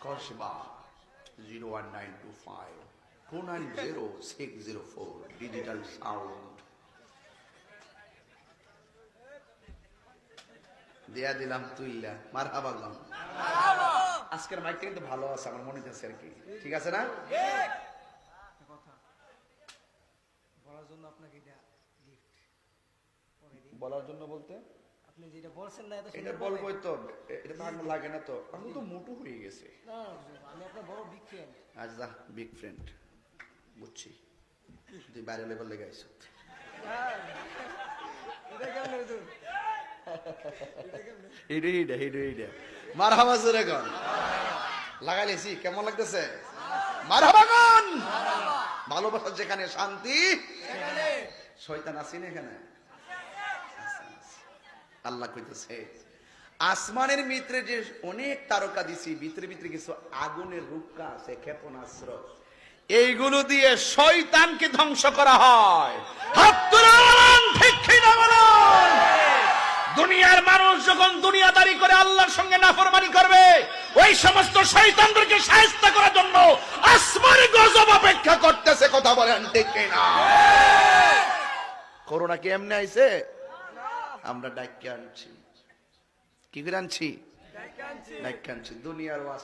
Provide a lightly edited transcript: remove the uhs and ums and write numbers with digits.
Kasba 01925290604 digital sound দেয়া দিলাম তুইলা মারহাবা গান। আজকের মাইকটা কিন্তু ভালো আছে আমার মনে হচ্ছে আর কি, ঠিক আছে না? কথা বলার জন্য আপনাকে এটা গিফট পরে দিই। বলার জন্য বলতে আপনি যেটা বলছেন না এত এটা সুন্দর বলবোই তো, এটা ভালো লাগে না তো, আমি তো মোটু হয়ে গেছে। না আমি আপনার বড় বিগ ফ্যান। আচ্ছা বিগ ফ্রেন্ড বুঝছি, তুই বাইরে লেভেল লেগে আইস। এটা কেমন হুজুর? মারহাবা জোরে গান লাগাইলেছি, কেমন লাগতেছে? মারহাবা গান। ভালোবাসা যেখানে শান্তি শয়তান আছি না এখানে? আল্লাহ কইতেছে আসমানের ভিতরে যে অনেক তারকা দিছি, ভিতরে ভিতরে কিছু আগুনের রূপকা আছে, ক্ষেপণাস্ত্র, এইগুলো দিয়ে শয়তানকে ধ্বংস করা হয়। হাত তুলুন, ঠিক কিনা বলুন? দুনিয়ার মানুষ যখন দুনিয়াদারি করে আল্লাহর সঙ্গে নাফরমানি করবে, ওই সমস্ত শয়তানদেরকে শায়েস্ত করার জন্য আসমানের গজব অপেক্ষা করতেছে। কথা বলেন ঠিক কিনা? করোনা কি এমনি আইছে? আমরা ডাইকে আনছি। কি করে আনছি? ডাইকে আনছি। দুনিয়ার ওয়াজ